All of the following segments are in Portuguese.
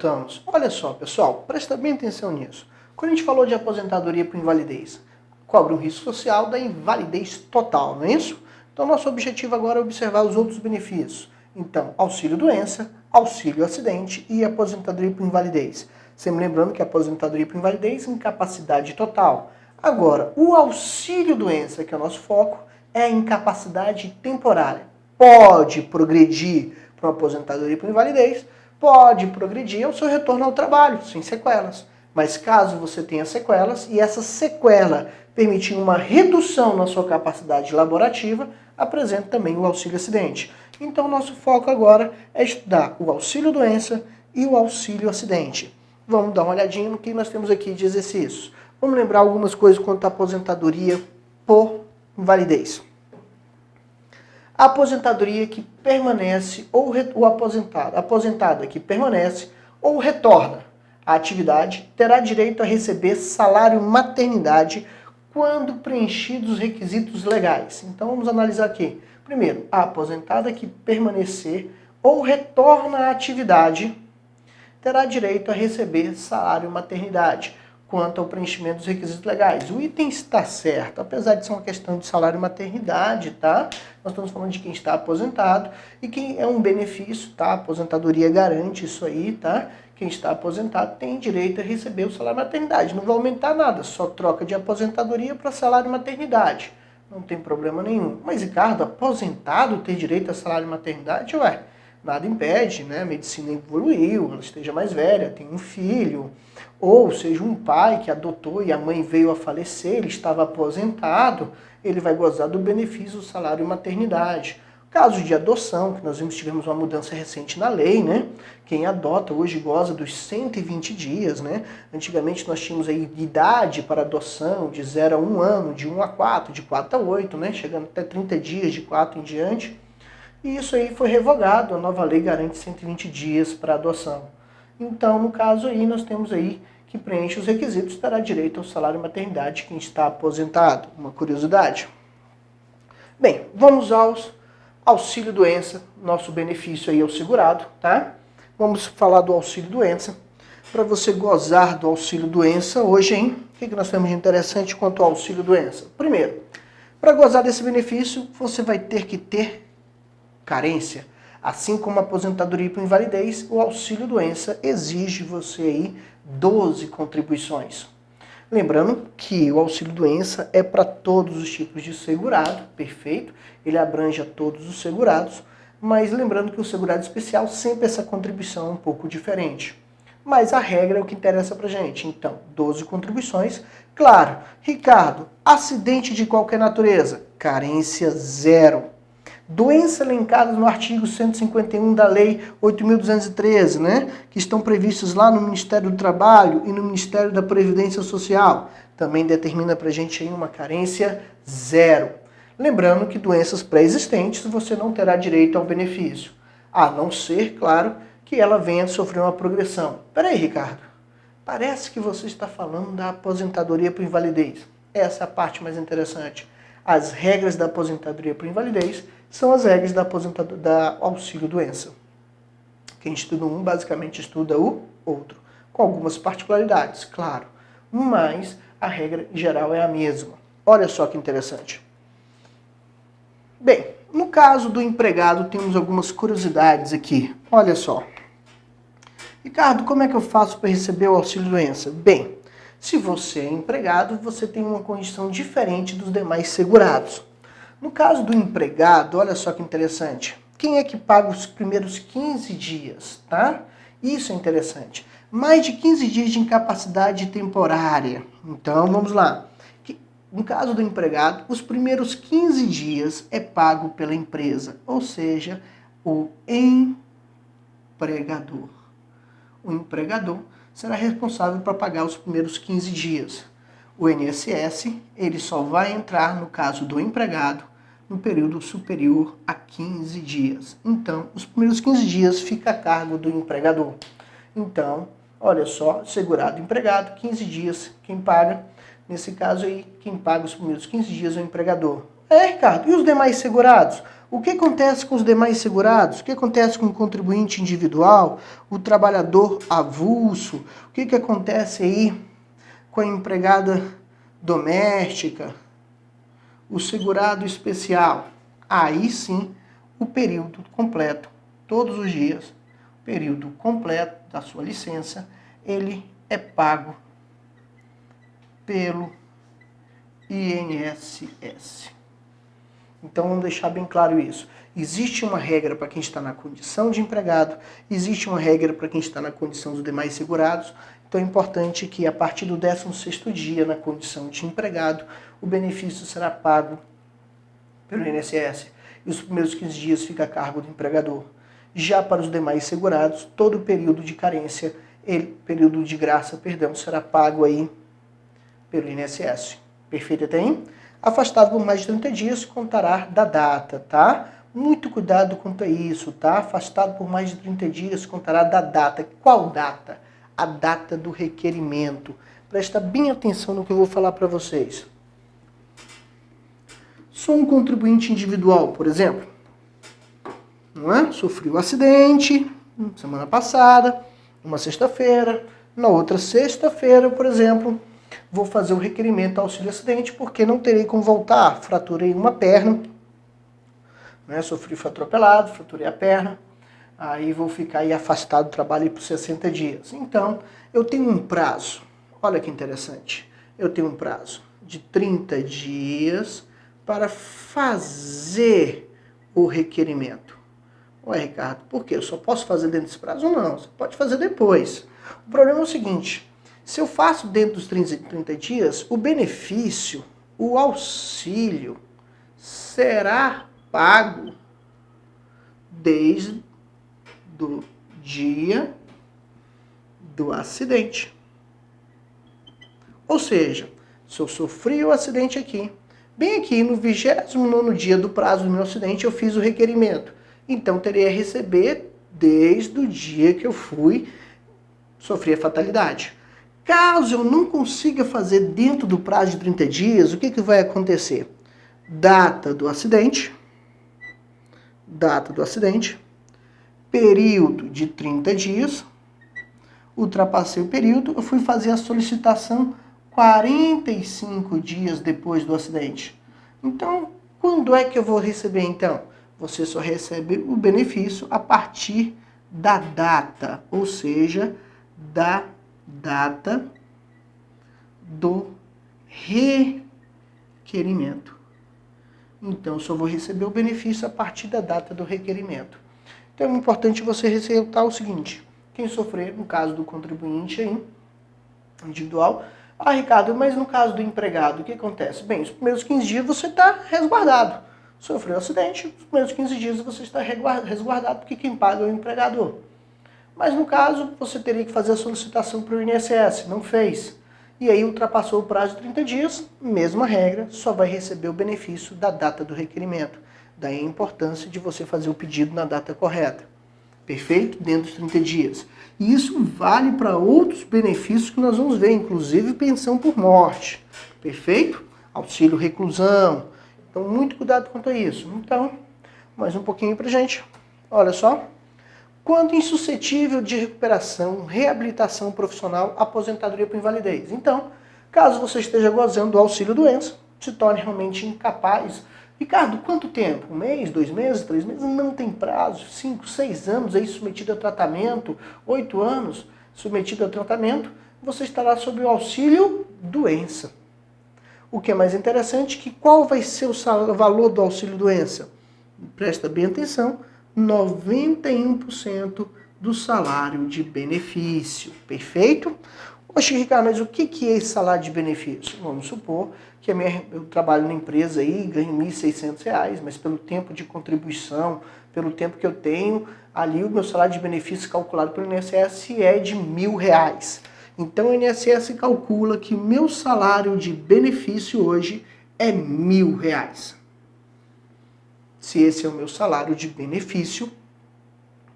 voltamos. Olha só, pessoal, presta bem atenção nisso. Quando a gente falou de aposentadoria por invalidez, cobre um risco social da invalidez total, não é isso? Então, nosso objetivo agora é observar os outros benefícios. Então, auxílio-doença, auxílio-acidente e aposentadoria por invalidez. Sempre lembrando que a aposentadoria por invalidez é incapacidade total. Agora, o auxílio-doença, que é o nosso foco, é a incapacidade temporária. Pode progredir para uma aposentadoria por invalidez, pode progredir ao seu retorno ao trabalho, sem sequelas. Mas caso você tenha sequelas e essa sequela permitir uma redução na sua capacidade laborativa, apresenta também o auxílio-acidente. Então, nosso foco agora é estudar o auxílio-doença e o auxílio-acidente. Vamos dar uma olhadinha no que nós temos aqui de exercícios. Vamos lembrar algumas coisas quanto à aposentadoria por invalidez. A aposentadoria que permanece ou o aposentada que permanece ou retorna à atividade terá direito a receber salário maternidade quando preenchidos os requisitos legais. Então vamos analisar aqui. Primeiro, a aposentada que permanecer ou retorna à atividade terá direito a receber salário maternidade quanto ao preenchimento dos requisitos legais. O item está certo, apesar de ser uma questão de salário maternidade, tá? Nós estamos falando de quem está aposentado e quem é um benefício, tá? A aposentadoria garante isso aí, tá? Quem está aposentado tem direito a receber o salário maternidade. Não vai aumentar nada, só troca de aposentadoria para salário maternidade. Não tem problema nenhum. Mas, Ricardo, aposentado ter direito a salário maternidade? Ué, nada impede, né? A medicina evoluiu, ela esteja mais velha, tem um filho, ou seja, um pai que adotou e a mãe veio a falecer, ele estava aposentado, ele vai gozar do benefício do salário maternidade. Caso de adoção, que nós tivemos uma mudança recente na lei, né? Quem adota hoje goza dos 120 dias, né? Antigamente nós tínhamos aí idade para adoção de 0 a 1 ano, de 1 a 4, de 4 a 8, né? Chegando até 30 dias, de 4 em diante. E isso aí foi revogado, a nova lei garante 120 dias para adoção. Então, no caso aí, nós temos aí que preenche os requisitos, terá direito ao salário maternidade quem está aposentado. Uma curiosidade. Bem, vamos aos auxílio-doença, nosso benefício aí é o segurado, tá? Vamos falar do auxílio-doença. Para você gozar do auxílio-doença hoje, hein? O que nós temos de interessante quanto ao auxílio-doença? Primeiro, para gozar desse benefício, você vai ter que ter carência. Assim como a aposentadoria por invalidez, o auxílio-doença exige você aí 12 contribuições. Lembrando que o auxílio-doença é para todos os tipos de segurado, perfeito? Ele abrange a todos os segurados, mas lembrando que o segurado especial sempre essa contribuição é um pouco diferente. Mas a regra é o que interessa pra gente. Então, 12 contribuições. Claro, Ricardo, acidente de qualquer natureza, carência zero. Doenças elencadas no artigo 151 da Lei 8.213, né? Que estão previstas lá no Ministério do Trabalho e no Ministério da Previdência Social. Também determina pra gente aí uma carência zero. Lembrando que doenças pré-existentes você não terá direito ao benefício. A não ser, claro, que ela venha a sofrer uma progressão. Peraí, Ricardo. Parece que você está falando da aposentadoria por invalidez. Essa é a parte mais interessante. As regras da aposentadoria por invalidez são as regras da auxílio-doença. Quem estuda um, basicamente estuda o outro, com algumas particularidades, claro, mas a regra geral é a mesma. Olha só que interessante. Bem, no caso do empregado, temos algumas curiosidades aqui. Olha só. Ricardo, como é que eu faço para receber o auxílio-doença? Bem, se você é empregado, você tem uma condição diferente dos demais segurados. No caso do empregado, olha só que interessante. Quem é que paga os primeiros 15 dias, tá? Isso é interessante. Mais de 15 dias de incapacidade temporária. Então, vamos lá. No caso do empregado, os primeiros 15 dias é pago pela empresa, ou seja, o empregador. O empregador será responsável para pagar os primeiros 15 dias. O INSS, ele só vai entrar, no caso do empregado, no período superior a 15 dias. Então, os primeiros 15 dias fica a cargo do empregador. Então, olha só, segurado empregado, 15 dias, quem paga? Nesse caso aí, quem paga os primeiros 15 dias é o empregador. É, Ricardo, e os demais segurados? O que acontece com os demais segurados? O que acontece com o contribuinte individual, o trabalhador avulso? O que acontece aí com a empregada doméstica, o segurado especial? Aí sim, o período completo, todos os dias, o período completo da sua licença, ele é pago pelo INSS. Então vamos deixar bem claro isso. Existe uma regra para quem está na condição de empregado, existe uma regra para quem está na condição dos demais segurados. Então é importante que a partir do 16º dia na condição de empregado, o benefício será pago pelo INSS e os primeiros 15 dias fica a cargo do empregador. Já para os demais segurados, todo o período de carência, período de graça, será pago aí pelo INSS. Perfeito até aí? Afastado por mais de 30 dias, contará da data, tá? Muito cuidado quanto a isso, tá? Afastado por mais de 30 dias, contará da data. Qual data? A data do requerimento. Presta bem atenção no que eu vou falar para vocês. Sou um contribuinte individual, por exemplo. Não é? Sofri um acidente semana passada, uma sexta-feira. Na outra sexta-feira, por exemplo, vou fazer o requerimento auxílio acidente porque não terei como voltar. Fraturei uma perna, né? Sofri atropelado, fraturei a perna. Aí vou ficar aí afastado do trabalho por 60 dias. Então, eu tenho um prazo. Olha que interessante. Eu tenho um prazo de 30 dias para fazer o requerimento. Ué, Ricardo, por quê? Eu só posso fazer dentro desse prazo? Não, você pode fazer depois. O problema é o seguinte, se eu faço dentro dos 30 dias, o benefício, o auxílio, será pago desde o dia do acidente. Ou seja, se eu sofri o acidente aqui, bem aqui no 29º dia do prazo do meu acidente, eu fiz o requerimento. Então, teria a receber desde o dia que eu sofri a fatalidade. Caso eu não consiga fazer dentro do prazo de 30 dias, o que vai acontecer? Data do acidente, período de 30 dias, ultrapassei o período, eu fui fazer a solicitação 45 dias depois do acidente. Então, quando é que eu vou receber então? Você só recebe o benefício a partir da data, ou seja, da data do requerimento. Então, eu só vou receber o benefício a partir da data do requerimento. Então, é importante você ressaltar o seguinte, quem sofrer, no caso do contribuinte aí, individual, Ricardo, mas no caso do empregado, o que acontece? Bem, os primeiros 15 dias você está resguardado. Sofreu um acidente, os primeiros 15 dias você está resguardado, porque quem paga é o empregador. Mas no caso, você teria que fazer a solicitação para o INSS, não fez. E aí ultrapassou o prazo de 30 dias, mesma regra, só vai receber o benefício da data do requerimento. Daí a importância de você fazer o pedido na data correta. Perfeito? Dentro dos 30 dias. E isso vale para outros benefícios que nós vamos ver, inclusive pensão por morte. Perfeito? Auxílio reclusão. Então, muito cuidado quanto a isso. Então, mais um pouquinho pra gente. Olha só. Quando insuscetível de recuperação, reabilitação profissional, aposentadoria por invalidez. Então, caso você esteja gozando do auxílio doença, se torne realmente incapaz. Ricardo, quanto tempo? 1 mês, 2 meses, 3 meses? Não tem prazo. 5, 6 anos aí submetido a tratamento, 8 anos submetido a tratamento, você estará sob o auxílio doença. O que é mais interessante é que qual vai ser o valor do auxílio doença? Presta bem atenção, 91% do salário de benefício. Perfeito? Poxa, Ricardo, mas o que é esse salário de benefício? Vamos supor que eu trabalho na empresa aí, ganho R$ 1.600, mas pelo tempo de contribuição, pelo tempo que eu tenho, ali o meu salário de benefício calculado pelo INSS é de R$ 1.000. Então o INSS calcula que o meu salário de benefício hoje é R$ 1.000. Se esse é o meu salário de benefício,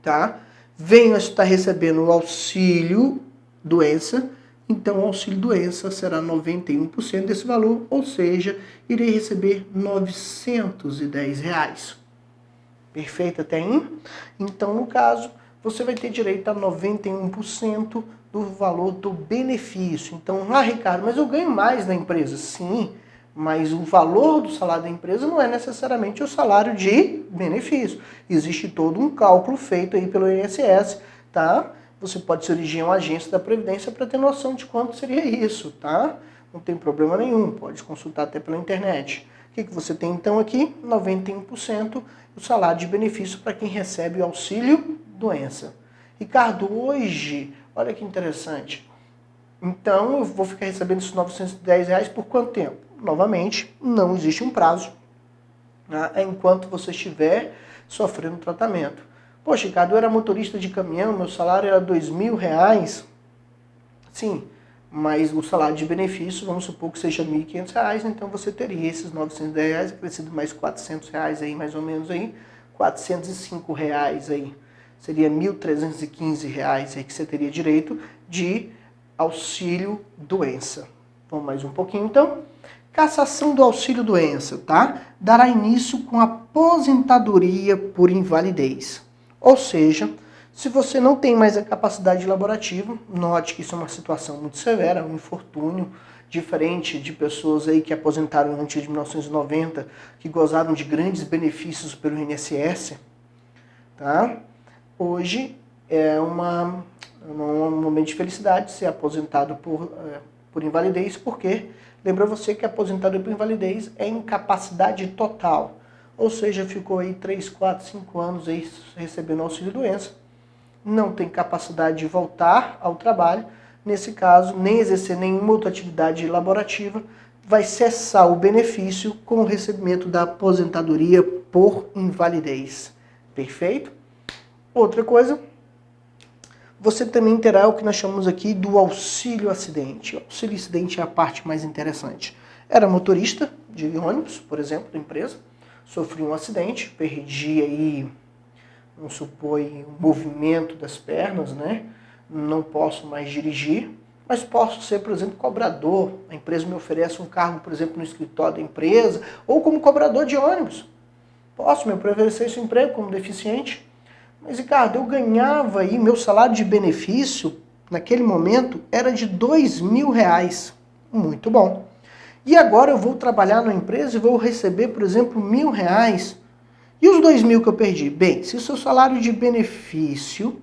tá? Venho a estar recebendo o auxílio doença, então o auxílio doença será 91% desse valor, ou seja, irei receber R$ 910. Perfeito até aí? Então, no caso, você vai ter direito a 91% do valor do benefício. Então, Ricardo, mas eu ganho mais da empresa. Sim, mas o valor do salário da empresa não é necessariamente o salário de benefício. Existe todo um cálculo feito aí pelo INSS, tá? Você pode se dirigir a uma agência da Previdência para ter noção de quanto seria isso, tá? Não tem problema nenhum, pode consultar até pela internet. O que você tem então aqui? 91% do salário de benefício para quem recebe o auxílio doença. Ricardo, hoje, olha que interessante. Então, eu vou ficar recebendo esses R$910 por quanto tempo? Novamente, não existe um prazo, né, enquanto você estiver sofrendo tratamento. Poxa, Ricardo, eu era motorista de caminhão, meu salário era R$2.000. Sim, mas o salário de benefício, vamos supor que seja R$1.500, então você teria esses R$910, acrescido mais R$400 aí, mais ou menos aí, R$405 aí. Seria R$1.315 aí que você teria direito de auxílio doença. Vamos mais um pouquinho então. Cassação do auxílio doença, tá? Dará início com aposentadoria por invalidez. Ou seja, se você não tem mais a capacidade laborativa, note que isso é uma situação muito severa, um infortúnio, diferente de pessoas aí que aposentaram antes de 1990, que gozaram de grandes benefícios pelo INSS, tá? Hoje é um momento de felicidade ser aposentado por invalidez, porque lembra você que aposentadoria por invalidez é incapacidade total, ou seja, ficou aí 3, 4, 5 anos aí recebendo auxílio doença, não tem capacidade de voltar ao trabalho, nesse caso, nem exercer nenhuma outra atividade laborativa, vai cessar o benefício com o recebimento da aposentadoria por invalidez. Perfeito? Outra coisa, você também terá o que nós chamamos aqui do auxílio acidente. O auxílio acidente é a parte mais interessante. Era motorista de ônibus, por exemplo, da empresa, sofri um acidente, perdi aí, vamos supor, o movimento das pernas, né? Não posso mais dirigir, mas posso ser, por exemplo, cobrador. A empresa me oferece um cargo, por exemplo, no escritório da empresa, ou como cobrador de ônibus. Posso me oferecer esse emprego como deficiente. Mas, Ricardo, eu ganhava aí, meu salário de benefício, naquele momento, era de R$2.000. Muito bom. E agora eu vou trabalhar na empresa e vou receber, por exemplo, R$1.000. E os 2.000 que eu perdi? Bem, se o seu salário de benefício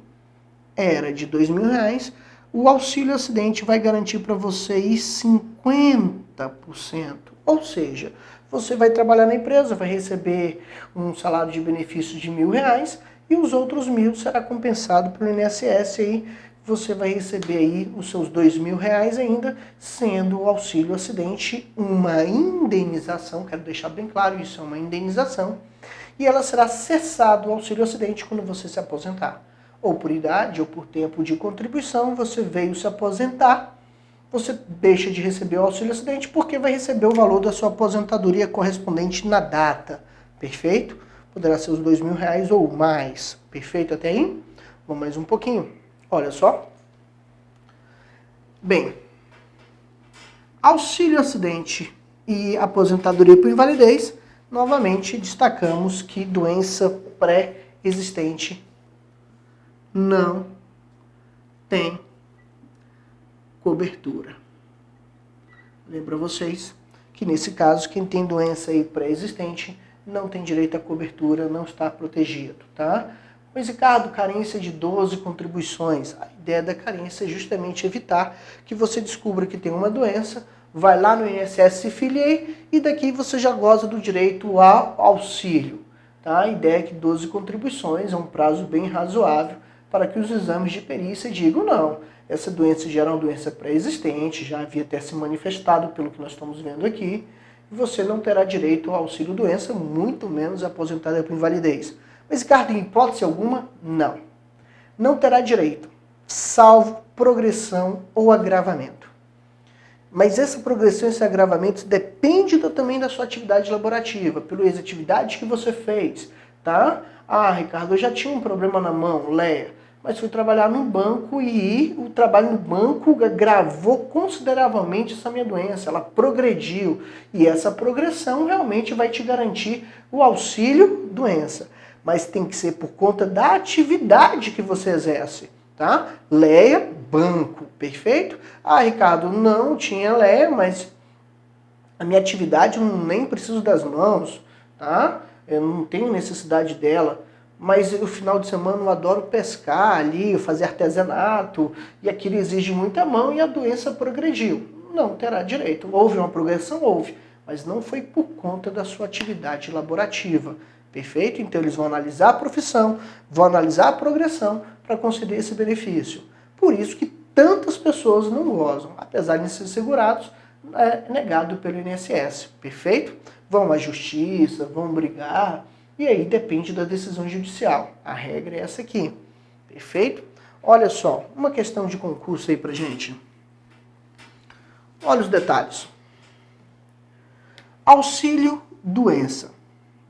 era de R$2.000, o auxílio acidente vai garantir para você aí 50%. Ou seja, você vai trabalhar na empresa, vai receber um salário de benefício de R$1.000 e os outros 1.000 será compensado pelo INSS aí. Você vai receber aí os seus R$2.000 ainda, sendo o auxílio acidente uma indenização, quero deixar bem claro, isso é uma indenização, e ela será cessado o auxílio acidente quando você se aposentar. Ou por idade, ou por tempo de contribuição, você veio se aposentar, você deixa de receber o auxílio acidente porque vai receber o valor da sua aposentadoria correspondente na data. Perfeito? Poderá ser os R$2.000 ou mais. Perfeito até aí? Vamos mais um pouquinho. Olha só. Bem, auxílio acidente e aposentadoria por invalidez, novamente destacamos que doença pré-existente não tem cobertura. Lembro a vocês que nesse caso, quem tem doença aí pré-existente não tem direito à cobertura, não está protegido, tá? Mas, Ricardo, carência de 12 contribuições. A ideia da carência é justamente evitar que você descubra que tem uma doença, vai lá no INSS, se filie e daqui você já goza do direito ao auxílio. Tá? A ideia é que 12 contribuições é um prazo bem razoável para que os exames de perícia digam não. Essa doença já era uma doença pré-existente, já havia até se manifestado pelo que nós estamos vendo aqui, e você não terá direito ao auxílio doença, muito menos aposentada por invalidez. Mas, Ricardo, em hipótese alguma, não. Não terá direito, salvo progressão ou agravamento. Mas essa progressão e esse agravamento depende também da sua atividade laborativa, pela atividade que você fez, tá? Ah, Ricardo, eu já tinha um problema na mão, Leia, mas fui trabalhar no banco e o trabalho no banco agravou consideravelmente essa minha doença, ela progrediu. E essa progressão realmente vai te garantir o auxílio doença. mas tem que ser por conta da atividade que você exerce, tá? Leia, banco, perfeito? Ah, Ricardo, não tinha Leia, mas a minha atividade eu nem preciso das mãos, tá? Eu não tenho necessidade dela, mas no final de semana eu adoro pescar ali, fazer artesanato, e aquilo exige muita mão e a doença progrediu. Não terá direito. Houve uma progressão? Houve, mas não foi por conta da sua atividade laborativa. Perfeito? Então eles vão analisar a profissão, vão analisar a progressão para conceder esse benefício. Por isso que tantas pessoas não gozam, apesar de serem segurados, é negado pelo INSS. Perfeito? Vão à justiça, vão brigar, e aí depende da decisão judicial. A regra é essa aqui. Perfeito? Olha só, uma questão de concurso aí pra gente. Olha os detalhes. Auxílio doença.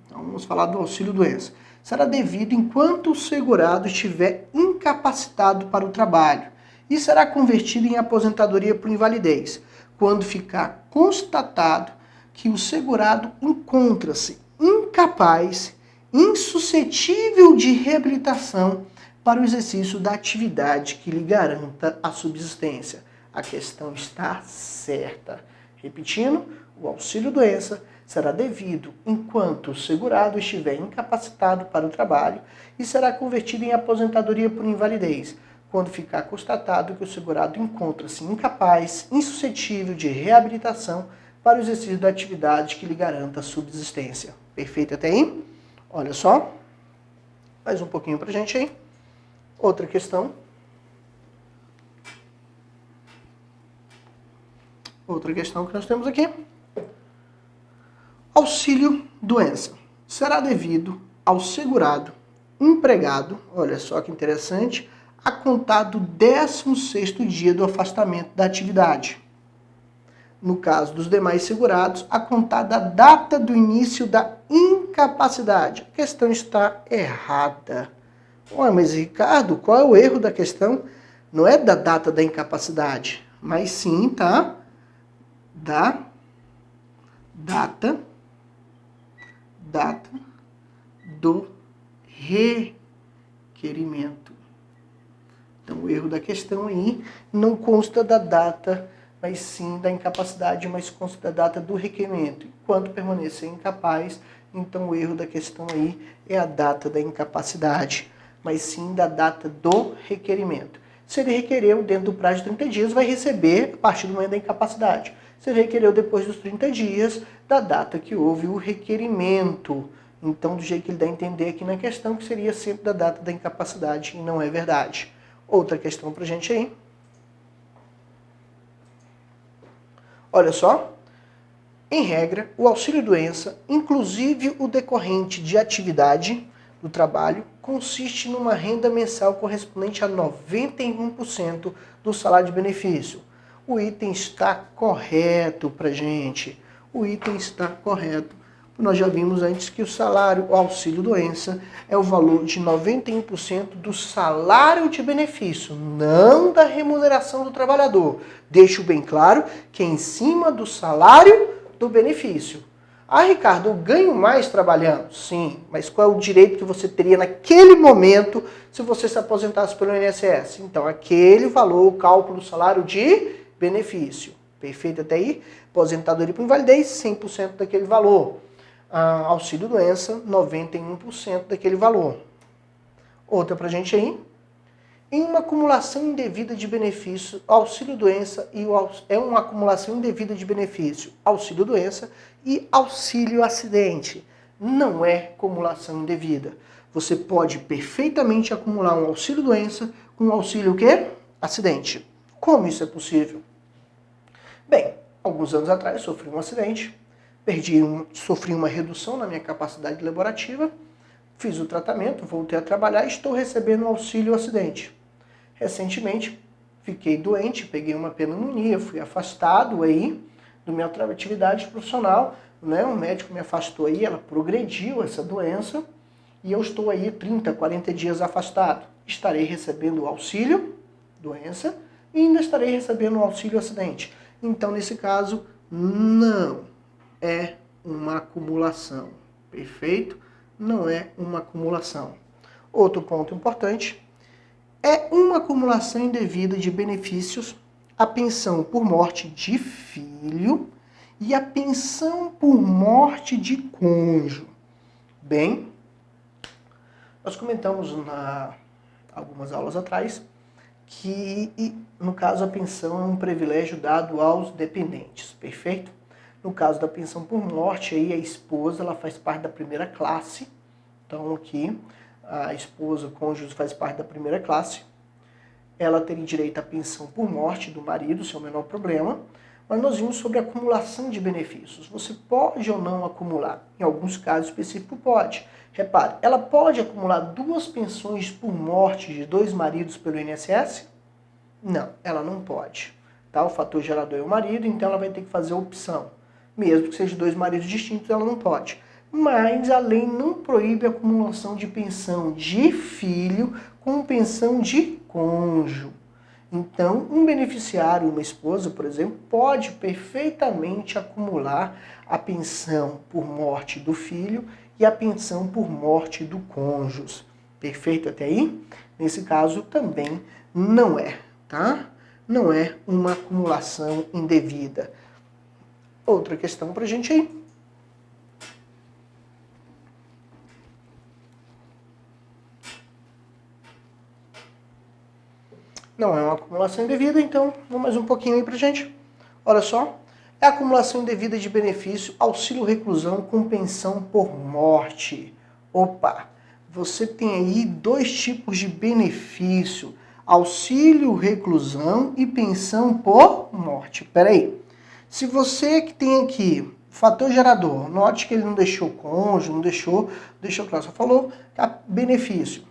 Então vamos falar do auxílio doença. Será devido enquanto o segurado estiver incapacitado para o trabalho e será convertido em aposentadoria por invalidez, quando ficar constatado que o segurado encontra-se incapaz, insuscetível de reabilitação para o exercício da atividade que lhe garanta a subsistência. A questão está certa. Repetindo, o auxílio-doença será devido enquanto o segurado estiver incapacitado para o trabalho e será convertido em aposentadoria por invalidez, quando ficar constatado que o segurado encontra-se incapaz, insuscetível de reabilitação para o exercício da atividade que lhe garanta a subsistência. Perfeito até aí? Olha só. Mais um pouquinho pra gente aí. Outra questão. Outra questão que nós temos aqui. Auxílio doença. Será devido ao segurado empregado, olha só que interessante, a contar do 16º dia do afastamento da atividade. No caso dos demais segurados, a contar da data do início da incapacidade. A questão está errada. Ué, mas Ricardo, qual é o erro da questão? Não é da data da incapacidade, mas sim, tá? Da data do requerimento. Então, o erro da questão aí não consta da data, mas sim da incapacidade, mas consta da data do requerimento. Enquanto permanecer incapaz, então o erro da questão aí é a data da incapacidade, mas sim da data do requerimento. Se ele requereu dentro do prazo de 30 dias, vai receber a partir do momento da incapacidade. Se ele requereu depois dos 30 dias, da data que houve o requerimento. Então, do jeito que ele dá a entender aqui na questão, que seria sempre da data da incapacidade, e não é verdade. Outra questão pra gente aí. Olha só. Em regra, o auxílio-doença, inclusive o decorrente de atividade do trabalho, consiste numa renda mensal correspondente a 91% do salário de benefício. O item está correto pra gente. O item está correto. Nós já vimos antes que o salário, o auxílio-doença, é o valor de 91% do salário de benefício, não da remuneração do trabalhador. Deixo bem claro que é em cima do salário do benefício. Ah, Ricardo, eu ganho mais trabalhando? Sim, mas qual é o direito que você teria naquele momento se você se aposentasse pelo INSS? Então, aquele valor, o cálculo do salário de benefício. Perfeito até aí? Aposentadoria por invalidez, 100% daquele valor. Auxílio-doença, 91% daquele valor. Outra pra gente aí. Em uma acumulação indevida de benefício, auxílio-doença é uma acumulação indevida de benefício, auxílio-doença e auxílio-acidente. Não é acumulação indevida. Você pode perfeitamente acumular um auxílio-doença com um auxílio o quê? Acidente. Como isso é possível? Bem, alguns anos atrás sofri um acidente, sofri uma redução na minha capacidade laborativa, fiz o tratamento, voltei a trabalhar e estou recebendo um auxílio-acidente. Recentemente, fiquei doente, peguei uma pneumonia, fui afastado aí da minha atividade profissional, né? Um médico me afastou aí, ela progrediu essa doença e eu estou aí 30, 40 dias afastado. Estarei recebendo o auxílio-doença e ainda estarei recebendo o auxílio-acidente. Então, nesse caso, não é uma acumulação, perfeito? não é uma acumulação. Outro ponto importante é uma acumulação indevida de benefícios a pensão por morte de filho e a pensão por morte de cônjuge. Bem, nós comentamos algumas aulas atrás que, no caso, a pensão é um privilégio dado aos dependentes, perfeito? No caso da pensão por morte, aí a esposa ela faz parte da primeira classe. Então aqui, a esposa, o cônjuge faz parte da primeira classe. Ela teria direito à pensão por morte do marido, sem o menor problema. Mas nós vimos sobre a acumulação de benefícios. Você pode ou não acumular? Em alguns casos específicos pode. Repare, ela pode acumular 2 pensões por morte de 2 maridos pelo INSS? Não, ela não pode. Tá? O fator gerador é o marido, então ela vai ter que fazer a opção. Mesmo que seja 2 maridos distintos, ela não pode. Mas a lei não proíbe a acumulação de pensão de filho com pensão de cônjuge. Então, um beneficiário, uma esposa, por exemplo, pode perfeitamente acumular a pensão por morte do filho e a pensão por morte do cônjuge. Perfeito até aí? Nesse caso também não é, tá? Não é uma acumulação indevida. Outra questão pra gente aí. Não é uma acumulação indevida, então vamos mais um pouquinho aí pra gente. Olha só. É a acumulação indevida de benefício, auxílio reclusão com pensão por morte. Opa! Você tem aí 2 tipos de benefício. Auxílio reclusão e pensão por morte. Pera aí. Se você que tem aqui fator gerador, note que ele não deixou cônjuge, não deixou claro, só falou benefício.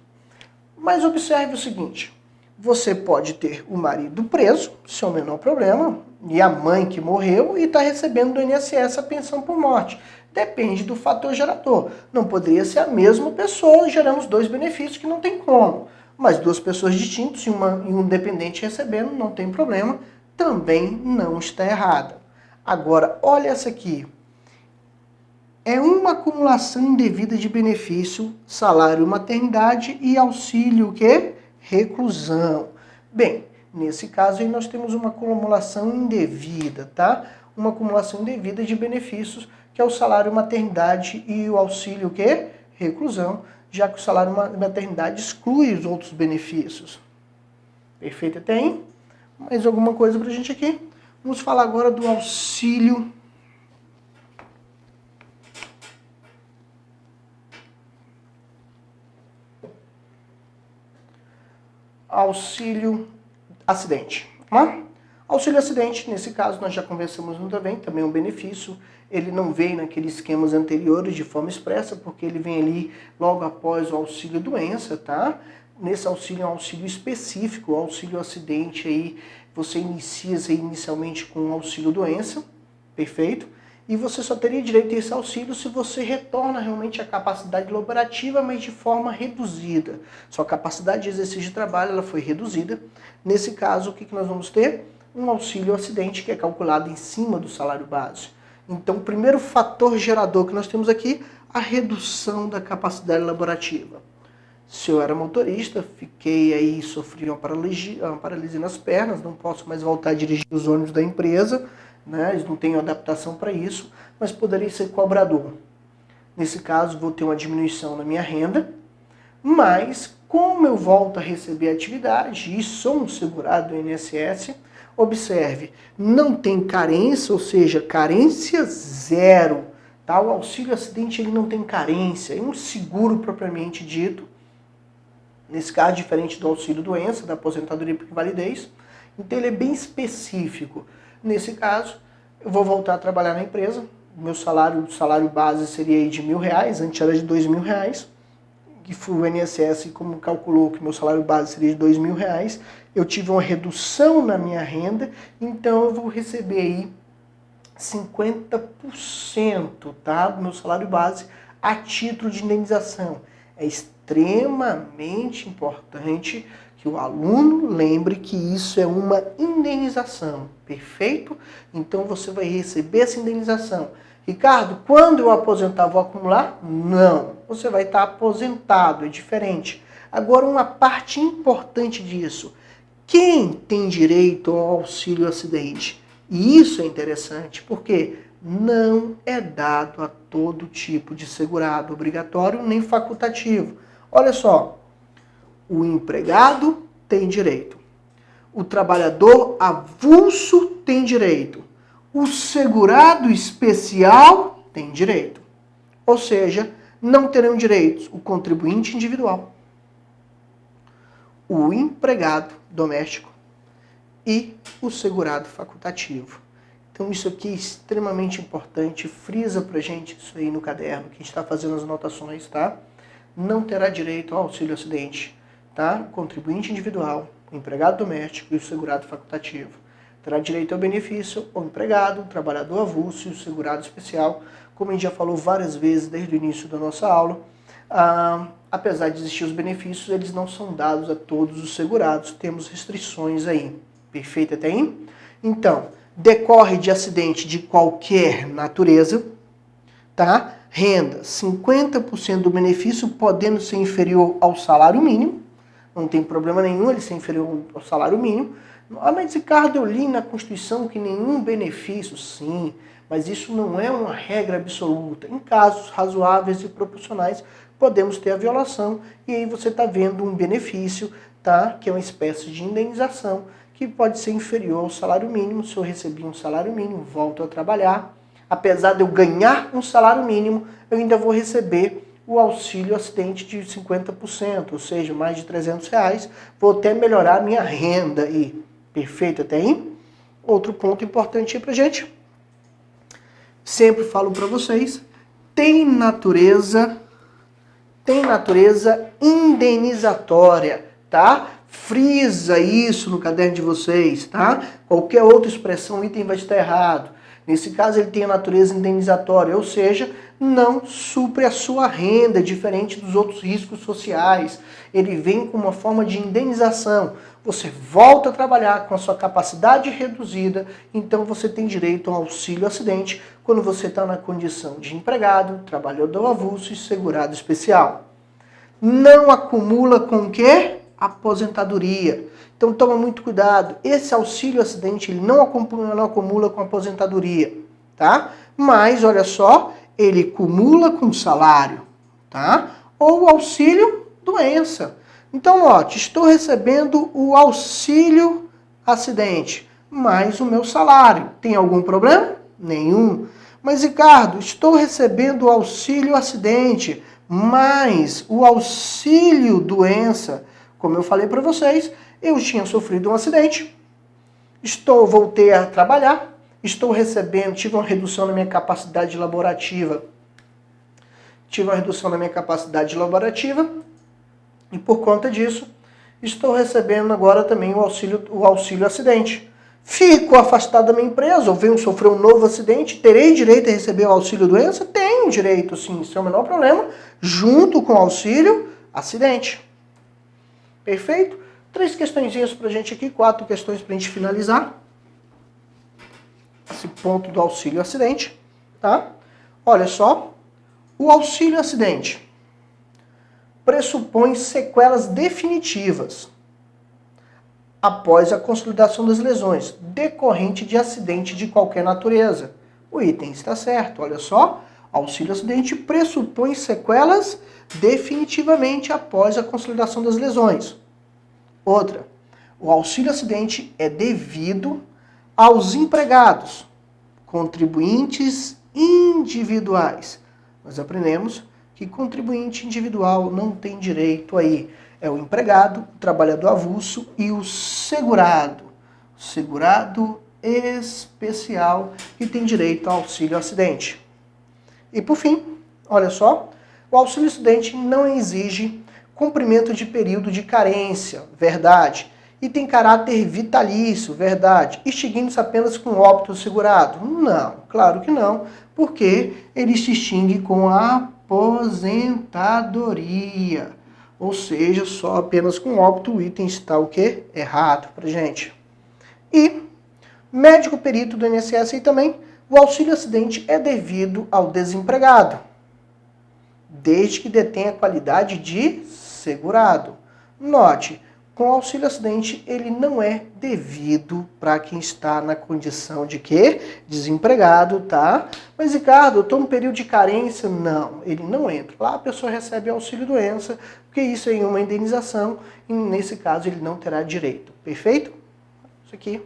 Mas observe o seguinte. Você pode ter o marido preso, sem o menor problema, e a mãe que morreu e está recebendo do INSS a pensão por morte. Depende do fator gerador. Não poderia ser a mesma pessoa gerando os 2 benefícios, que não tem como. Mas 2 pessoas distintas e um dependente recebendo, não tem problema, também não está errada. Agora, olha essa aqui. É uma acumulação indevida de benefício, salário maternidade e auxílio o quê? Reclusão. Bem, nesse caso aí nós temos uma acumulação indevida, tá? Uma acumulação indevida de benefícios, que é o salário maternidade e o auxílio o quê? Reclusão, já que o salário maternidade exclui os outros benefícios. Perfeito até aí? Mais alguma coisa pra gente aqui? Vamos falar agora do auxílio acidente. Tá? Auxílio acidente, nesse caso nós já conversamos também é um benefício. Ele não vem naqueles esquemas anteriores de forma expressa, porque ele vem ali logo após o auxílio doença, tá? Nesse auxílio é um auxílio específico, o auxílio acidente aí, você inicia inicialmente com o auxílio doença, perfeito? E você só teria direito a esse auxílio se você retorna realmente à capacidade laborativa, mas de forma reduzida. Sua capacidade de exercício de trabalho ela foi reduzida. Nesse caso, o que nós vamos ter? Um auxílio acidente que é calculado em cima do salário base. Então, o primeiro fator gerador que nós temos aqui, a redução da capacidade laborativa. Se eu era motorista, fiquei aí, sofri uma paralisia nas pernas, não posso mais voltar a dirigir os ônibus da empresa, né? Eles não têm adaptação para isso, mas poderia ser cobrador. Nesse caso, vou ter uma diminuição na minha renda, mas como eu volto a receber atividade e sou um segurado do INSS, observe, não tem carência, ou seja, carência zero. Tá? O auxílio acidente ele não tem carência, é um seguro propriamente dito. Nesse caso, diferente do auxílio doença, da aposentadoria por invalidez. Então ele é bem específico. Nesse caso, eu vou voltar a trabalhar na empresa. O salário base seria aí de R$1.000, antes era de R$2.000. Que o INSS, como calculou que meu salário base seria de R$2.000, eu tive uma redução na minha renda, então eu vou receber aí 50%, tá, do meu salário base a título de indenização. É extremamente importante que o aluno lembre que isso é uma indenização, perfeito? Então você vai receber essa indenização. Ricardo, quando eu aposentar, vou acumular? Não. você vai estar aposentado, é diferente. Agora, uma parte importante disso, quem tem direito ao auxílio acidente? E isso é interessante, porque não é dado a todo tipo de segurado, obrigatório nem facultativo. Olha só, o empregado tem direito, o trabalhador avulso tem direito, o segurado especial tem direito. Ou seja, não terão direitos o contribuinte individual, o empregado doméstico e o segurado facultativo. Então isso aqui é extremamente importante, frisa pra gente isso aí no caderno, que a gente está fazendo as anotações, tá? Não terá direito ao auxílio acidente, tá? O contribuinte individual, o empregado doméstico e o segurado facultativo. Terá direito ao benefício o empregado, o trabalhador avulso e o segurado especial, como a gente já falou várias vezes desde o início da nossa aula. Apesar de existir os benefícios, eles não são dados a todos os segurados, temos restrições aí. Perfeito até aí? Então, decorre de acidente de qualquer natureza, tá? Renda, 50% do benefício podendo ser inferior ao salário mínimo, não tem problema nenhum ele ser inferior ao salário mínimo. Mas Ricardo, eu li na Constituição que nenhum benefício, sim, mas isso não é uma regra absoluta. Em casos razoáveis e proporcionais, podemos ter a violação, e aí você está vendo um benefício, tá? Que é uma espécie de indenização, que pode ser inferior ao salário mínimo. Se eu recebi um salário mínimo, volto a trabalhar. Apesar de eu ganhar um salário mínimo, eu ainda vou receber o auxílio acidente de 50%, ou seja, mais de R$300. Vou até melhorar a minha renda aí. Perfeito até aí? Outro ponto importante aí pra gente. Sempre falo para vocês, tem natureza indenizatória, tá? Frisa isso no caderno de vocês, tá? Qualquer outra expressão, item vai estar errado. Nesse caso, ele tem a natureza indenizatória, ou seja, não supre a sua renda, diferente dos outros riscos sociais. Ele vem com uma forma de indenização. Você volta a trabalhar com a sua capacidade reduzida, então você tem direito ao auxílio acidente quando você está na condição de empregado, trabalhador avulso e segurado especial. Não acumula com o quê? Aposentadoria. Então toma muito cuidado. Esse auxílio acidente ele não acumula com aposentadoria, tá? Mas olha só, ele acumula com salário, tá? Ou auxílio doença. Então note, estou recebendo o auxílio acidente mais o meu salário. Tem algum problema? Nenhum. Mas Ricardo, estou recebendo o auxílio acidente mais o auxílio doença. Como eu falei para vocês, eu tinha sofrido um acidente, voltei a trabalhar, estou recebendo, tive uma redução na minha capacidade laborativa. E por conta disso, estou recebendo agora também o auxílio acidente. Fico afastado da minha empresa, ou venho sofrer um novo acidente, terei direito a receber o auxílio doença? Tenho direito, sim, sem o menor problema, junto com o auxílio acidente. Perfeito? 3 questõezinhas pra gente aqui, 4 questões pra gente finalizar esse ponto do auxílio acidente, tá? Olha só, o auxílio acidente pressupõe sequelas definitivas após a consolidação das lesões, decorrente de acidente de qualquer natureza. O item está certo, olha só. Auxílio acidente pressupõe sequelas definitivamente após a consolidação das lesões. Outra, o auxílio acidente é devido aos empregados, contribuintes individuais. Nós aprendemos que contribuinte individual não tem direito aí. É o empregado, o trabalhador avulso e o segurado especial, que tem direito ao auxílio acidente. E por fim, olha só, o auxílio acidente não exige cumprimento de período de carência, verdade, e tem caráter vitalício, verdade, extinguindo-se apenas com óbito segurado. Não, claro que não, porque ele se extingue com a aposentadoria. Ou seja, só apenas com óbito o item está o quê? Errado pra gente. E médico perito do INSS aí também, o auxílio acidente é devido ao desempregado. desde que detenha a qualidade de segurado. Note, com auxílio acidente, ele não é devido para quem está na condição de quê? Desempregado, tá? Mas, Ricardo, eu estou no período de carência. Não, ele não entra. Lá a pessoa recebe auxílio doença, porque isso é uma indenização, e nesse caso ele não terá direito. Perfeito? Isso aqui.